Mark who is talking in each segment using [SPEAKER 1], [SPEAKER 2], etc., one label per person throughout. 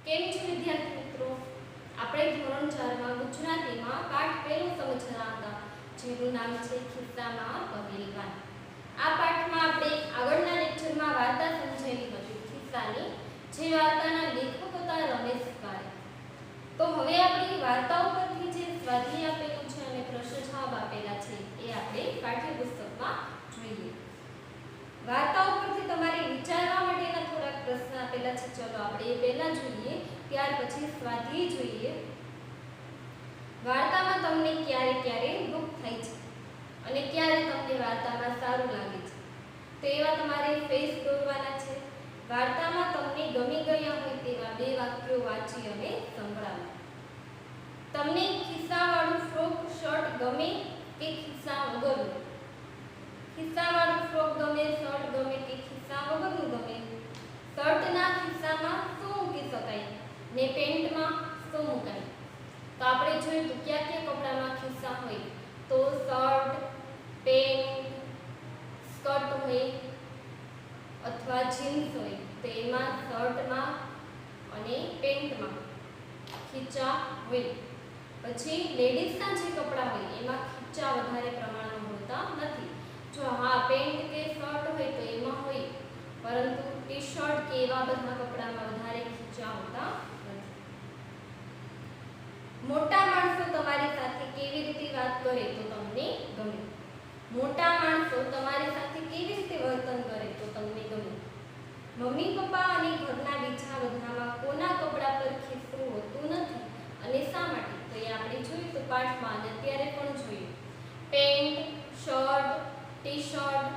[SPEAKER 1] કેમ છો વિદ્યાર્થી મિત્રો? આપણે ધોરણ 4 માં ગુજરાતીમાં પાઠ પહેલો સમજના હતા, જેનું નામ છે ખિસ્સામાં પહેલવાન. આ પાઠમાં આપણે આગળના લેક્ચરમાં વાર્તા સમજાવી હતી ખિસ્સાની, જે વાર્તાના લેખક હતા રમેશ કારે. તો હવે આપણે વાર્તાઓ પરથી જે સ્વાધ્યાય આપેલું છે અને પ્રશ્ન જવાબ આપેલા છે એ આપણે પાઠ્યપુસ્તકમાં જોઈએ. વાર્તાઓ પરથી તમારે વિચારવા માટેના થોડાક પ્રશ્ન આપેલા છે. ચલો આપણે એ પહેલા જોઈએ, ત્યાર પછી સ્વાધ્યાય જોઈએ. વાર્તામાં તમને ક્યારે ક્યારે દુઃખ થાય છે અને ક્યારે તમને વાર્તામાં સારું લાગે છે, તો એવા તમારે ફેસ દોરવાના છે. વાર્તામાં તમને ગમી ગયા હોય તેવા બે વાક્યો વાંચી અને સંભળાવો. તમને ખિસ્સાવાળું ફ્રોક શર્ટ ગમે કે ખિસ્સા વગરનું? ખિસ્સાવાળું ફ્રોક ગમે, શર્ટ ગમે કે ખિસ્સા વગરનું ગમે? શર્ટના ખિસ્સામાં શું મૂકી શકાય ને પેન્ટમાં શું મુકાય? તો આપણે જોયું તો કયા કયા કપડામાં ખિસ્સા હોય, તો શર્ટ, પેન્ટ, સ્કર્ટ હોય અથવા જીન્સ હોય, તો એમાં શર્ટમાં અને પેન્ટમાં ખીચા હોય. પછી લેડીઝના જે કપડાં હોય એમાં ખીચા વધારે પ્રમાણમાં હોતા નથી. જો હા પેન્ટ કે શર્ટ હોય તો એમાં હોય, પરંતુ ટી શર્ટ કે એવા બધા કપડામાં વધારે ખીચા હોતા નથી. મોટા માણસો તમારી સાથે કેવી રીતે વાત કરે તો તમને ગમે? મોટા માણસો તમારી સાથે કેવી રીતે વર્તન કરે તો તમને ગમે? મમ્મી પપ્પા અને ઘરના બીજા બધામાં કોના કપડા પર ખિસ્સું હોતું નથી અને શા માટે? તો એ આપણે જોયું તો પાઠમાં અને અત્યારે પણ જોયું. પેન્ટ, શર્ટ, ટી શર્ટ,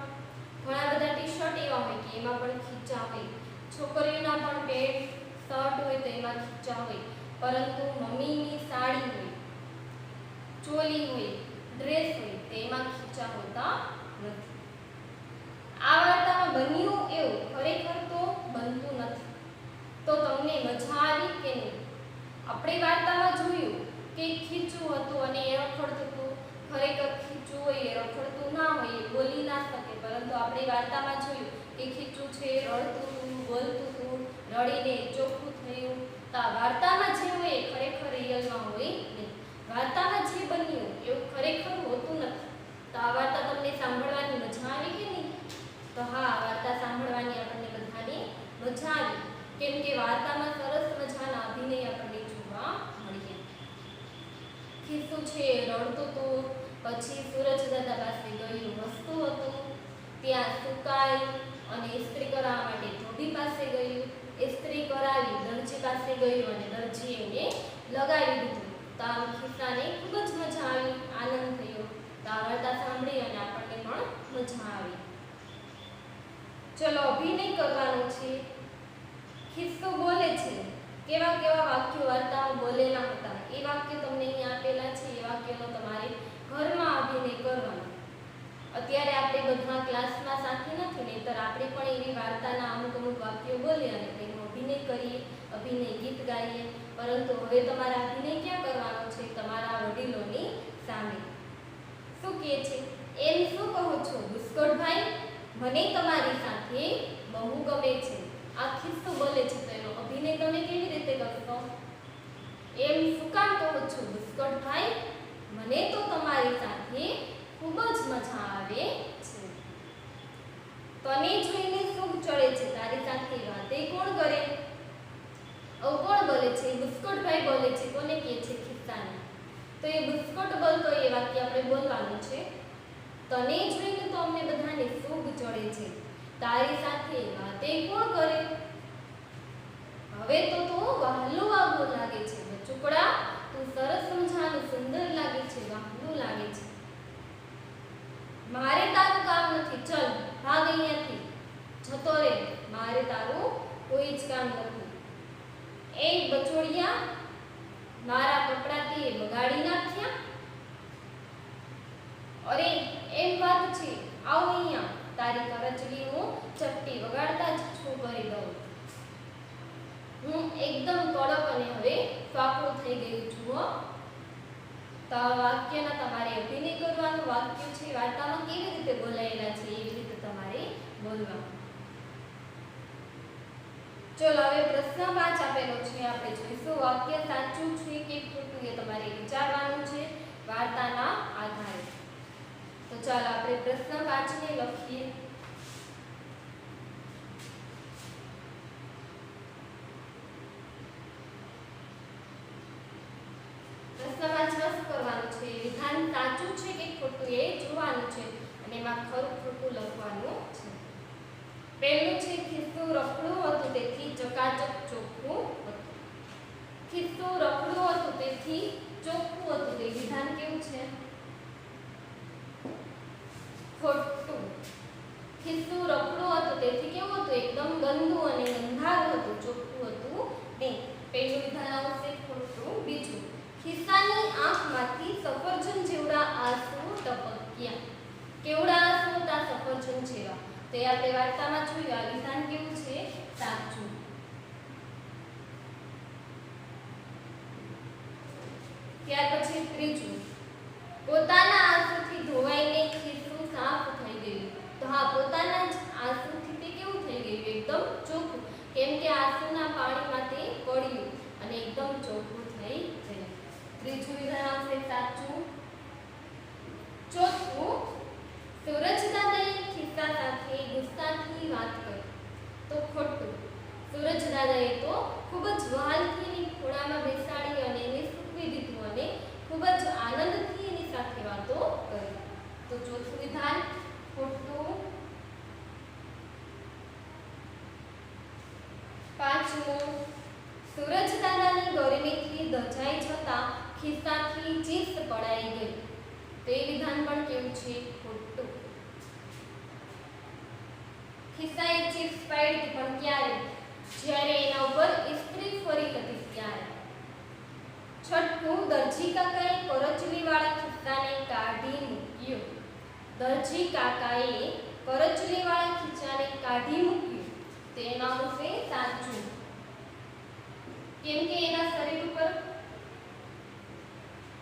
[SPEAKER 1] ઘણા બધા ટી શર્ટ એવા હોય કે એમાં પણ ખીચા હોય. છોકરીઓના પણ પેન્ટ, શર્ટ હોય તો એમાં ખીચા હોય, પરંતુ મમ્મીની સાડી હોય, ચોલી હોય, ડ્રેસ હોય તો એમાં ખીચા હોતા નથી. આ વાર્તામાં બન્યું એવું ખરેખર તો બનતું નથી. તો તમને મજા આવી કે નહીં? આપણે વાર્તામાં જોયું કે ખીચું હતું અને એ રખડતું હતું. ખરેખર ખીચું હોય એ રખડતું ના હોય, એ બોલી ના શકે, પરંતુ આપણે વાર્તામાં જોયું કે ખીચું છે, રડતું હતું, બોલતું હતું, રડીને ચોખ્ખું થયું. તો આ વાર્તામાં જે હોય એ ખરેખર રિયલમાં હોય નહીં. વાર્તામાં જે બન્યું એવું ખરેખર હોતું નથી. તો આ વાર્તા તમને સાંભળવાની મજા આવી કે નહીં? તો હા, આ વાર્તા સાંભળવાની આપણને બધાને મજા આવી, કેમ કે વાર્તામાં સરસ મજાના અભિનય આપણને જોવા મળ્યા. ખિસ્સું છે રડતું હતું, પછી સૂરજ દાદા પાસે ગયું હસતું હતું, ત્યાં સુકાઈ અને ઇસ્ત્રી કરવા માટે ધોબી પાસે ગયું, ઇસ્ત્રી કરાવી દરજી પાસે ગયું અને દરજી એને લગાવી દીધું. તો આમ ખિસ્સાને ખૂબ જ મજા આવી, આનંદ થયો. તો આ વાર્તા સાંભળી અને આપણને પણ મજા આવી. ચલો અભિનય કરવાનો છે. ખિસ્સું બોલે છે. કેવા કેવા વાક્યો વાર્તામાં બોલેલા હતા એ વાક્ય તમને અહીંયા આપેલા છે. એ વાક્યનો તમારે ઘરમાં અભિનય કરવાનો. અત્યારે આપણે બધા ક્લાસમાં સાથે નથી, નહીંતર આપણે પણ એવી વાર્તાના અમુક અમુક વાક્યો બોલીએ અને તેનો અભિનય કરીએ, અભિનય ગીત ગાઈએ. પરંતુ હવે તમારા અભિનય ક્યાં કરવાનો છે? તમારા વડીલોની સામે. શું કહે છે? એમ શું કહો છો બુસ્કોટભાઈ? મને તમારી સાથે બહુ ગમે છે. આ ખિસ્સું બોલે છે, તો એનો અભિનય તમે કેવી રીતે કરશો? એમ શું કામ કહો છો બુસ્કોટભાઈ? મને તો તમારી સાથે ખૂબ જ મજા આવે છે. તને જોઈને સુખ ચડે છે, તારી સાથે વાતે કોણ કરે? કોણ બોલે છે? બુસ્કોટભાઈ બોલે છે. કોને કહે છે? ખિસ્સાને. તો એ બુસ્કોટ બોલતો એ વાક્ય આપણે બોલવાનું છે. તને જોઈને તો અમને બધાને સુખ ચડે છે, તારી સાથે વાતે કોણ કરે? હવે તો વહાલું આવવું લાગે છે. બચુકડા, તું સરસ મજાનું સુંદર લાગે છે, વહાલું લાગે છે. મારે તારું કામ નથી, ચલ ભાગ અહીંયાથી, જતો રે. મારે તારું કોઈ જ કામ નથી. એ બચોડિયા, મારા કપડાં તે બગાડી નાખ્યા? અરે એમ વાત છે, આવ અહીંયા, તારી કરચલી હું ચપટી વગાડતા જ છું કરી દઉં. હું એકદમ કડક અને હવે ફાકડું થઈ ગયું છું હો. તો આ વાક્યના તમારે અભિનય કરવાનું. વાક્ય છે વાર્તામાં કેવી રીતે બોલાયેલા છે એવી રીતે તમારે બોલવાનું. चलो હવે પ્રશ્ન 5 આપેલો છે, આપણે જોઈશું વાક્ય સાચું છે કે ખોટું એ તમારે વિચારવાનું છે વાર્તાના આધારે। તો ચાલો આપણે પ્રશ્ન 5 ને લખીએ। પ્રશ્ન 5 માં શું કરવાનું છે, વિધાન સાચું છે કે ખોટું એ જોવાનું છે અને એમાં ખરું ખોટું લખવાનું છે। પહેલું છે ખિસ્સું રખડું હતું તેથી ચકાચક ચોખ્ખું હતું। ખિસ્સું રખડું હતું તેથી ચોખ્ખું હતું, તે વિધાન કેવું છે? ખોટું। ખિસ્સું રખડું હતું તેથી કેવું હતું? એકદમ ગંદુ અને ગંધારું હતું, ચોખ્ખું હતું નહીં। પહેલું વિધાન આવશે ખોટું। બીજું, ખિસ્સાની આંખમાંથી સફરજન જેવડા આંસુ ટપક્યા। કેવડા આંસુ હતા? સફરજન જેવા। તો એ આપણે વાર્તામાં જોયું, આ વિધાન કેવું છે? સાચું। ત્યાર પછી ત્રીજું, પોતાના આંસુથી ધોવાઈને ખિસ્સું સાફ થઈ ગયું। તો હા, પોતાના જ આંસુથી તે કેવું થઈ ગયું? એકદમ ચોખ્ખું, કેમ કે આંસુના પાણીમાં તે પડ્યું અને એકદમ ચોખ્ખું થઈ ગયું। ત્રીજું વિધાન આવશે સાચું। ચોથું, સૂરજ દાદાએ ખિસ્સા સાથે ગુસ્સાથી વાત કરી। તો ખોટું। સૂરજ દાદાએ તો ખૂબ જ વહાલથી એની ખોળામાં બેસાડી અને એને સૂકવી દીધું અને ખૂબ જ આનંદથી એની સાથે વાતો કરી। તો ચોથું વિધાન ખોટું। પાંચમું, સૂરજ દાદાની ગરમીથી દઝાઈ જતા ખિસ્સાથી ચીસ પડાઈ ગઈ। તો એ વિધાન પણ કેવું છે? ખોટું। ખિસ્સાએ ચીસ પાડી પણ ક્યારે? જ્યારે એના ઉપર ઇસ્ત્રી ફરી હતી ત્યારે। છઠ્ઠું, દરજી કાકાએ કરચલીવાળા ખિસ્સાને કાઢી મૂક્યો। દરજી કાકાએ કરચલીવાળા ખિસ્સાને કાઢી મૂક્યું, તેમાં આવશે સાચું, કેમ કે એના શરીર ઉપર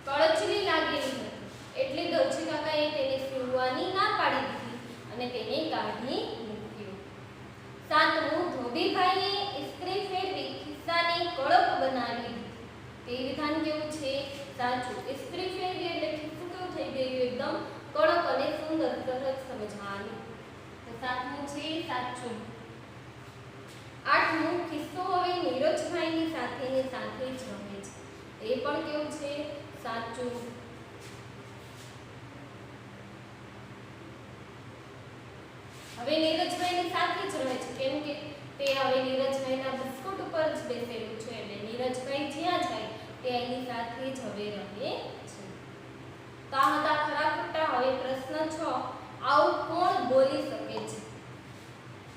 [SPEAKER 1] કરચલી લાગેલી હતી એટલે દરજી કાકાએ તેને સીવવાની ના પાડી દીધી અને તેને કાઢી મૂક્યો। સાતમું, ધોબીભાઈએ ઇસ્ત્રી ફેરવી ખિસ્સાને કડક બનાવી દીધી। તે વિધાન કેવું છે? સાચું। ઇસ્ત્રી ફેરવી એટલે ખિસ્સું કેવું થઈ ગયું? એકદમ કડક અને સુંદર, સરસ સમજવાનું। તો સાતમું છે સાચું। આઠમું, ખિસ્સો હવે નીરજભાઈની સાથે જ રહે છે। એ પણ કેવું છે? સાચું। હવે નીરજભાઈની સાથે જ રહે છે, કેમ કે તે હવે નીરજભાઈના બિસ્કુટ ઉપર જ બેસેલું છે એટલે નીરજભાઈ જ્યાં જાય તે એની સાથે જ હવે રહે છે। તો આ હતા ખરા ખોટા। હવે પ્રશ્ન 6, આવું કોણ બોલી શકે છે?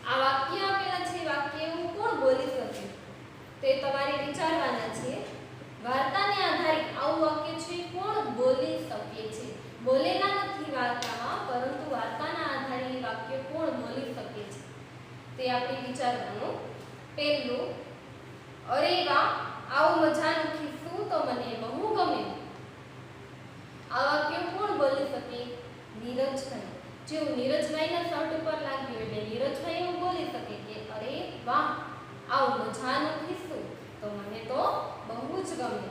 [SPEAKER 1] આ વાક્ય આપેલા છે, વાક્ય એવું કોણ બોલી શકે તે તમારે વિચારવાના છે। વાર્તાને આધારિત આવું વાક્ય છે કોણ બોલી શકે છે? બોલેલા નથી વાર્તામાં, પરંતુ વાર્તાના આધારે વાક્ય કોણ બોલી શકે છે તે આપણે વિચારવાનું। પહેલું, અરે વાહ, આવું મજાનું ખિસ્સું તો મને બહુ ગમે। આ વાક્ય કોણ બોલી શકે? નીરજભાઈ। જેવું નીરજભાઈના શર્ટ ઉપર લાગ્યું એટલે નીરજભાઈ એવું બોલી શકે કે અરે વાહ, આવું મજાનું ખિસ્સું તો મને તો બહુ જ ગમે।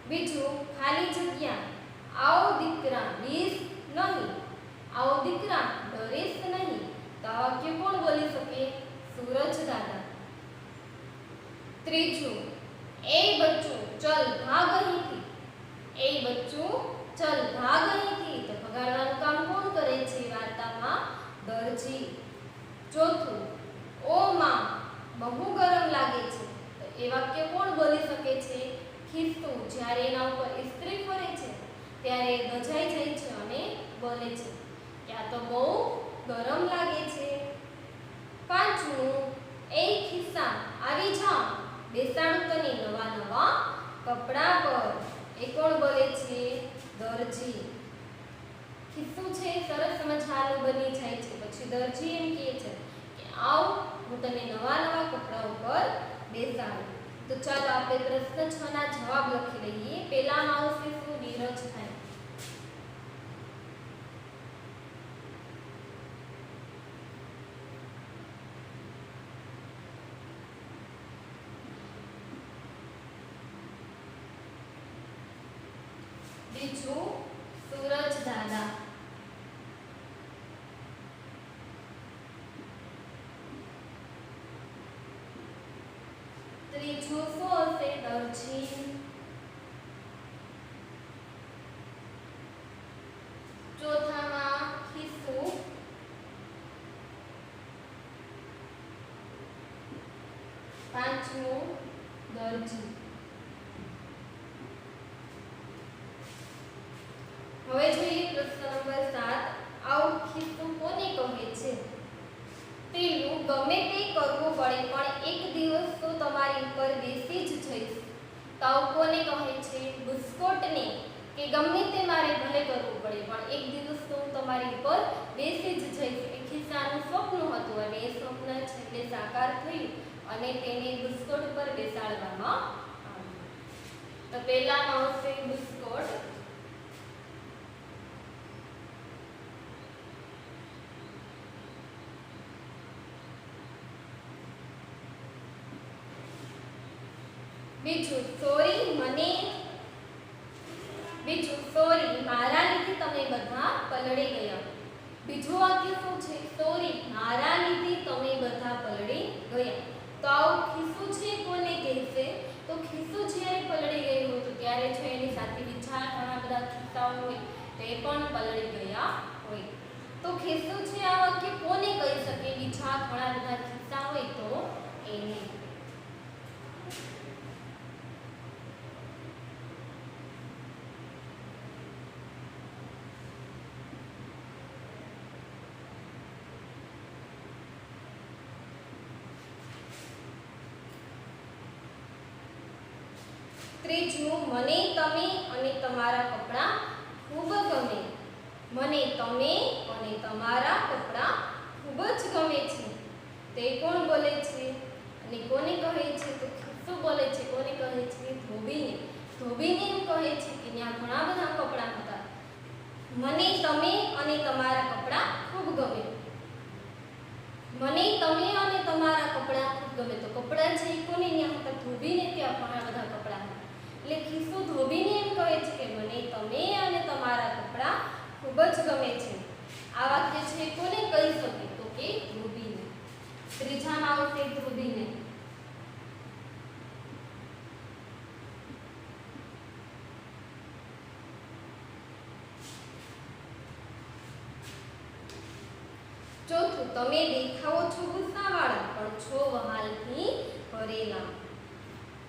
[SPEAKER 1] બીજું, ખાલી જગ્યા, આવો દીકરા બીસ નહીં, આવો દીકરા ડરીશ નહીં। તો આ વાક્ય કોણ બોલી શકે? સૂરજ દાદા। ત્રીજું, એ બચ્ચું ચલ ભાગ અહીંથી, એ બચ્ચું ચલ ભાગ અહીંથી। તો ભગાડવાનું કામ કોણ કરે છે વાર્તામાં? દરજી। ચોથું, ઓ માં, બહુ ગરમ લાગે છે। તો એ વાક્ય કોણ બોલી શકે છે? ખિસ્સું। જ્યારે એના ઉપર ઇસ્ત્રી ફરે છે ત્યારે દઝાઈ જાય છે અને બોલે છે કે આ તો બહુ ગરમ લાગે છે। પાંચમું, એ ખિસ્સા આવી જા, બેસાડું તને નવા નવા કપડા પર। એ કોણ બોલે છે? દરજી। ખિસ્સું છે સરસ મજાનું બની જાય છે, પછી દરજી એમ કહે છે કે આવ, હું તને નવા નવા કપડા ઉપર બેસાડું। તો ચાલો આપણે પ્રશ્ન 6 ના જવાબ લખી લઈએ। પહેલામાં આવશે શું? નીરજભાઈ। બીજું સૂરજ દાદા, ત્રીજું શું હશે? દરજી, ચોથામાં ખિસ્સુ, પાંચમું દરજી. હવે જોઈએ પ્રશ્ન નંબર 7. આવું ખિસ્સું કોને કહે છે? પેલું, ગમે તે કરવું પડે પણ એક દિવસ તો તમારી ઉપર બેસી જ જઈશ. તો આવું કોને કહે છે? બુસ્કોટને. કે ગમે તે મારે ભલે કરવું પડે પણ એક દિવસ તો હું તમારી ઉપર બેસી જ જઈશ. એ ખિસ્સાનું સ્વપ્ન હતું અને એ સ્વપ્ન છે એટલે સાકાર થયું અને તેને બુસ્કોટ પર બેસાડવામાં આવ્યું. તો પહેલામાં આવશે બુસ્કોટ, બીજું સોરી મારા લીધે તમે બધા પલળી ગયા. બીજું વાક્ય શું છે? સોરી મારા લીધે તમે બધા પલળી ગયા. તો આવું ખિસ્સું છે કોને કહેશે? તો ખિસ્સું જ્યારે પલળી ગયું હતું ત્યારે છે એની સાથે બીજા ઘણા બધા ખિસ્સાઓ હોય તે પણ પલળી ગયા હોય. તો ખિસ્સું છે આ વાક્ય કોને કહી શકે? બીજા ઘણા બધા ખિસ્સા હોય તો એને. ત્રીજું, મને તમે અને તમારા કપડાં ખૂબ ગમે. મને તમે અને તમારા કપડાં ખૂબ જ ગમે છે. તે કોણ બોલે છે અને કોને કહે છે? તો ખિસ્સું બોલે છે. કોને કહે છે? ધોબીને. ધોબીને એમ કહે છે કે ત્યાં ઘણા બધા કપડાં હતા. મને તમે અને તમારા કપડાં ખૂબ ગમે. મને તમે અને તમારા કપડાં ખૂબ ગમે. તો કપડાં છે કોને ત્યાં હતા? ધોબીને ત્યાં ઘણા બધા કપડાં હતા. એટલે ખિસ્સું ધોબીને એમ કહે છે કે મને તમે અને તમારા કપડાં ખૂબ જ ગમે છે. આ વાક્ય છે કોને કહી શકે? તો કે ધોબીને. ત્રીજામાં આવશે ધોબીને. ચોથું, તમે દેખાવો છો ગુસ્સાવાળા પણ છો વહાલથી ભરેલા.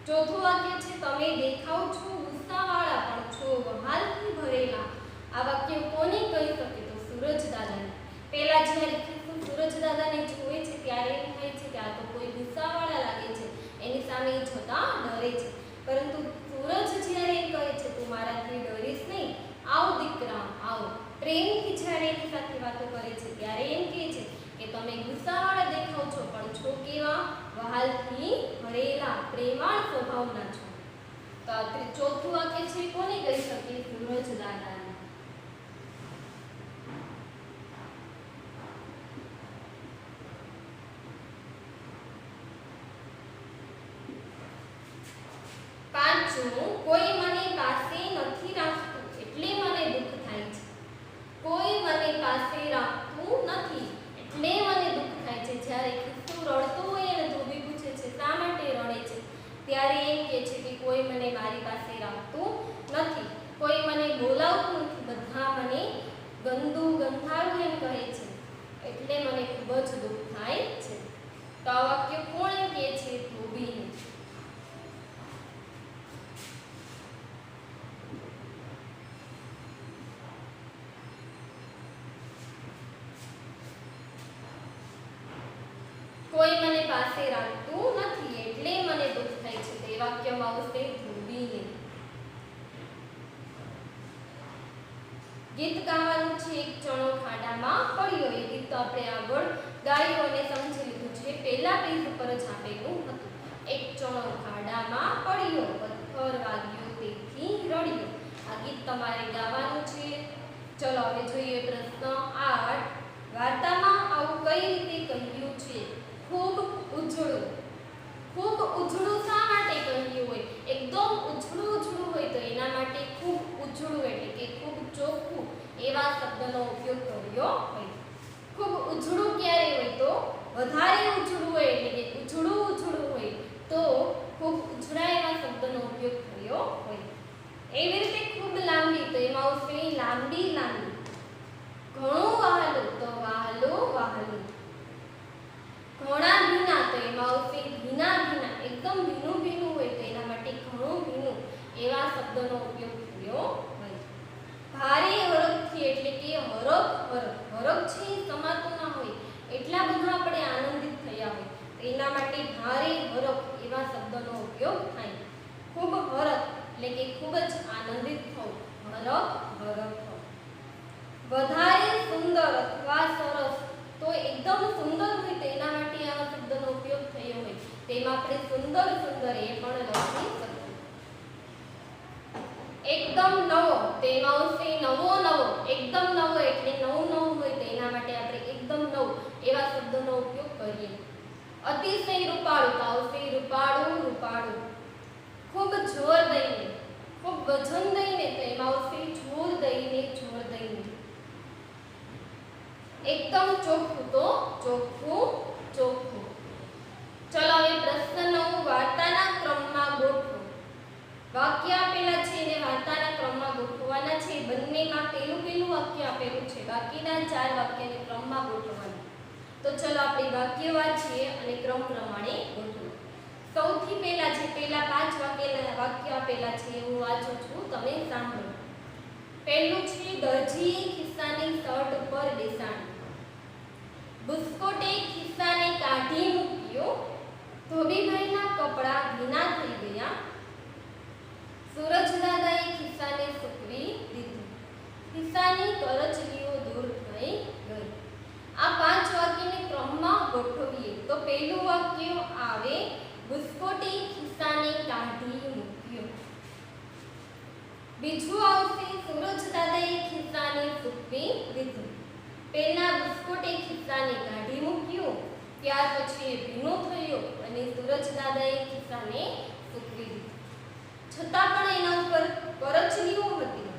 [SPEAKER 1] ચોથું વાક્ય છે તમે દેખાવ છો ગુસ્સાવાળા પણ છો વહાલથી ભરેલા. આ વાક્ય કોને કહી શકે? તો સૂરજ દાદાને. પહેલા જ્યારે ખિસ્સું સૂરજ દાદાને જોવે છે ત્યારે એમ થાય છે કે આ તો કોઈ ગુસ્સાવાળા લાગે છે, એની સામે જોતા ડરે છે. પરંતુ સૂરજ જ્યારે એમ કહે છે તું મારાથી ડરીશ નહીં, આવ દીકરા આવ, પ્રેમથી જ્યારે એની સાથે વાતો કરે છે ત્યારે એમ કહે છે કે તમે ગુસ્સાવાળા દેખાવ છો પણ છો કેવા? વહાલથી ભરેલા, પ્રેમાળ સ્વભાવના છો. તો આ ચોથું વાક્ય છે કોને કહી શકે? સૂરજ દાદાને. પાંચમું, કોઈ મને પાસે નથી રાખતું એટલે મને દુઃખ થાય છે. કોઈ મને પાસે રાખતું નથી એટલે મને દુઃખ થાય છે. જ્યારે ખિસ્સું રડતું હોય અને ધોબી પૂછે છે શા માટે રડે છે ત્યારે એમ કહે છે કે કોઈ મને મારી પાસે રાખતું નથી, કોઈ મને બોલાવતું નથી, બધા મને ગંદુ ગંધારું એમ કહે છે એટલે મને ખૂબ જ દુઃખ થાય છે. તો આ વાક્ય કોણ કહે છે? ધોબીને. કોઈ મને પાસે રાખતું નથી એટલે મને દુઃખ થાય છે. તે વાક્યમાં આવશે ધોબીને. ગીત ગાવાનું છે. એક ચણો ખાડામાં પડ્યો. એ ગીત તો આપણે આગળ ગાયું અને સમજી લીધું છે. પહેલા પેજ ઉપર જ આપેલું હતું. એક ચણો ખાડામાં પડ્યો, પથ્થર વાગ્યો તેથી રડ્યો. આ ગીત તમારે ગાવાનું છે. ચલો હવે જોઈએ પ્રશ્ન 8. વાર્તામાં આવું કઈ રીતે કહ્યું છે? ખૂબ ઉજળું. ખૂબ ઉજળું શા માટે કહ્યું હોય? એકદમ ઉજળું હોય તો એના માટે ખૂબ ઉજળું એટલે વધારે ઉછળું હોય એટલે કે ઉછળું હોય તો ખૂબ ઉછળા એવા શબ્દનો ઉપયોગ થયો હોય. એવી રીતે ખૂબ લાંબી તો એમાં આવશે લાંબી. ઘણું વહાલું તો વહાલું. ઘણા ભીના તો એમાં આવશે ભીના. એકદમ ભીનું હોય તો એના માટે ઘણું ભીનું એવા શબ્દનો ઉપયોગ થયો હોય. ભારે હરખથી એટલે કે હરખ છે સમાતું ના હોય એટલા બધા આપણે આનંદિત થયા હોય તો એના માટે ભારે હરખ એવા શબ્દનો ઉપયોગ થાય. ખૂબ હરખ એટલે કે ખૂબ જ આનંદિત થવું, હરખ. વધારે સુંદર અથવા સરસ તો એકદમ સુંદર હોય તો એના માટે આવા શબ્દનો ઉપયોગ થયો હોય તેમાં આપણે સુંદર એ પણ લખી શકીએ. એકદમ નવો તેમાં આવશે નવો. એકદમ નવો એટલે નવું હોય તો એના માટે આપણે એકદમ નવું એવા શબ્દનો ઉપયોગ કરીએ. અતિશય રૂપાળું તો આવશે રૂપાળું. ખૂબ જોર દઈને, ખૂબ વજન દઈને તો એમાં આવશે જોર દઈને. એકદમ ચોખ્ખું તો ચોખ્ખું. ચલો હવે પ્રશ્ન 9 વાર્તાના ક્રમમાં ગોઠવો. વાક્ય આપેલા છે અને વાર્તાના ક્રમમાં ગોઠવવાના છે. બંનેમાં પહેલું વાક્ય આપેલું છે, બાકીના 4 વાક્યને ક્રમમાં ગોઠવવાના. તો ચલો આપણે વાક્ય વાંચીએ અને ક્રમ પ્રમાણે ગોઠવો. સૌથી પહેલા છે પહેલા 5 વાક્ય આપેલા છે હું વાંચું છું, તમે સાંભળો. પહેલું છે દરજીએ ખિસ્સાની શર્ટ ઉપર બેસાડી. બુસ્કોટે ખિસ્સાને કાઢી મૂક્યો. ધોબીભાઈના કપડાં ભીના થઈ ગયા. સૂરજદાદાએ ખિસ્સાને સૂકવી દીધું. ખિસ્સાની કરચલીઓ દૂર થઈ ગઈ. આ 5 વાક્યને ક્રમમાં ગોઠવીએ તો પહેલું વાક્ય આવે બુસ્કોટે ખિસ્સાને કાઢી મૂક્યો. બીજું આવશે સૂરજદાદાએ ખિસ્સાને સૂકવી દીધું. પહેલા બુસ્કોટે ખિસ્સાને કાઢી મૂક્યું, ત્યાર પછી એ ભીનો થયો અને સૂરજદાદાએ ખિસ્સાને સૂકવી દીધું. છતાં પણ એના ઉપર કરચલીઓ હતી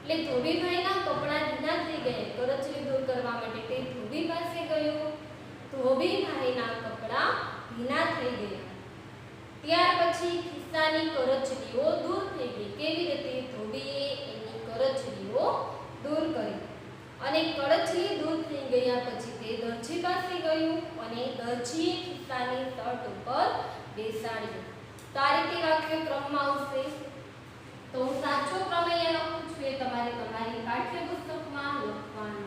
[SPEAKER 1] એટલે ધોબીભાઈના કપડાં ભીના થઈ ગયા. કરચલી દૂર કરવા માટે તે ધોબી પાસે ગયો. ધોબીભાઈના કપડાં ભીના થઈ ગયા. ત્યાર પછી ખિસ્સાની કરચલીઓ દૂર થઈ ગઈ. કેવી રીતે? ધોબીએ એની કરચલીઓ દૂર કરી અને કરચલી દૂર થઈ ગયા પછી તે દરજી પાસે ગયું અને દરજીએ ખિસ્સાની શર્ટ ઉપર બેસાડ્યો. તો આ રીતે વાક્ય ક્રમમાં આવશે. તો હું સાચો ક્રમ અહીંયા લખું છું, એ તમારે તમારી પાઠ્યપુસ્તકમાં લખવાનો.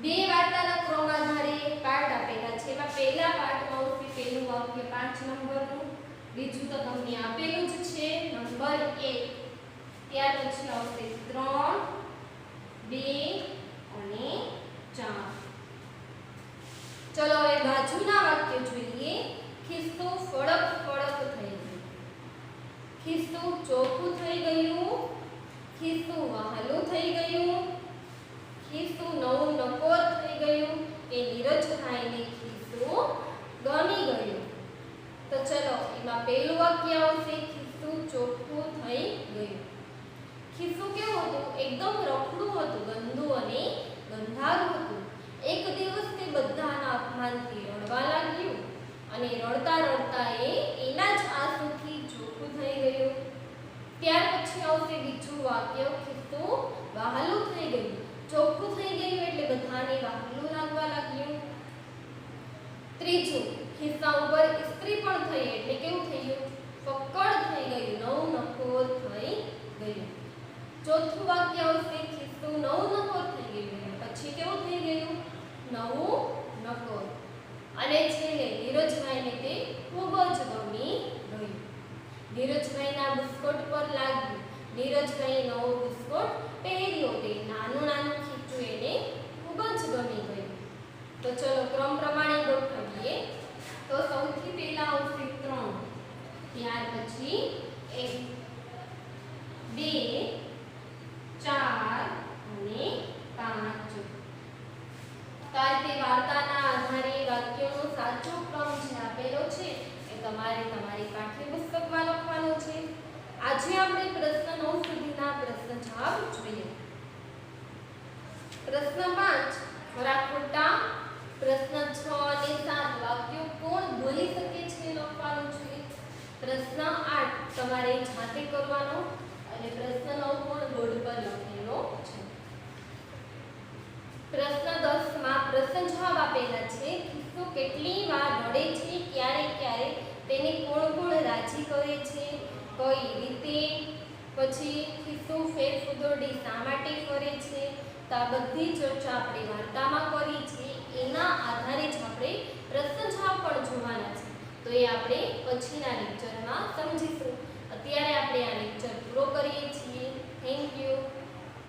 [SPEAKER 1] 2 વાર્તાના ક્રમ આધારે પાઠ આપેલા છે. એમાં પહેલા પાઠમાં આવશે પહેલું વાક્ય 5 નંબરનું, બીજું તો તમને આપેલું જ છે નંબર 1. ત્યાર પછી આવશે 3, 2 અને 4. ચલો હવે બાજુના વાક્ય જોઈએ. ખિસ્સું ફળક થઈ ગયું. ખિસ્સું ચોખ્ખું થઈ ગયું. ખિસ્સું વહાલું થઈ ગયું. ખિસ્સું નવું નકોર થઈ ગયું. કે નીરજભાઈને ખિસ્સું ગમી ગયું. તો ચલો એમાં પહેલું વાક્ય આવશે ખિસ્સું ચોખ્ખું થઈ ગયું. ખિસ્સું કેવું હતું? એકદમ રખડું હતું, ગંદુ અને ગંધારું હતું. એક દિવસ તે બધાના અપમાનથી રડવા લાગ્યું અને રડતા એના જ આંસુથી ચોખ્ખું થઈ ગયું. ત્યાર પછી આવશે બીજું વાક્ય ખિસ્સું વહાલું થઈ ગયું. ચોખ્ખું થઈ ગયું એટલે બધાને વહાલું લાગવા લાગ્યું. ત્રીજું ખિસ્સા ઉપર ઇસ્ત્રી પણ થઈ એટલે કેવું થયું? ફક્કડ થઈ ગયું, નવું નકોર થઈ ગયું. ચોથું વાક્ય આવશે ખિસ્સું નવું નકોર થઈ ગયું. પછી કેવું થઈ ગયું? નવું નકોર. અને છેલ્લે નીરજભાઈને તે ખૂબ જ ગમી ગયું. નીરજભાઈના બુસ્કોટ પર લાગ્યું. નીરજભાઈએ નવો બુસ્કોટ પહેર્યો. તે નાનું ખીચું એને ખૂબ જ ગમી ગયું. તો ચલો ક્રમ પ્રમાણે ગોઠવીએ. તો સૌથી પહેલા આવશે 3, ત્યાર પછી 1, 2, 4 અને 5. તો આ રીતે વાર્તાના આધારે વાક્યોનો સાચો ક્રમ જે આપેલો છે એ તમારે તમારી પાઠ્યપુસ્તકમાં લખવાનો છે. આજે આપણે પ્રશ્ન 9 સુધીના પ્રશ્ન જવાબ જોઈએ. પ્રશ્ન 5 ખરા ખોટા પ્રશ્ન 8 તમારે જાતે કરવાનો અને પ્રશ્ન 9 પણ બોર્ડ પર લખેલો છે. પ્રશ્ન 10 માં પ્રશ્ન જવાબ આપેલા છે. ખિસ્સો કેટલી વાર રડે છે, ક્યારે ક્યારે તેને કોણ કોણ રાજી કરે છે, કઈ રીતે, પછી ખિસ્સો ફેરફુદરડી શા માટે કરે છે. તો આ બધી ચર્ચા આપણે વાર્તામાં કરી છે. એના આધારે જ આપણે પ્રશ્ન જવાબ પણ જોવાના છે. તો એ આપણે પછીના લેક્ચરમાં સમજીશું. અત્યારે આપણે આ લેક્ચર પૂરો કરીએ છીએ. Thank you.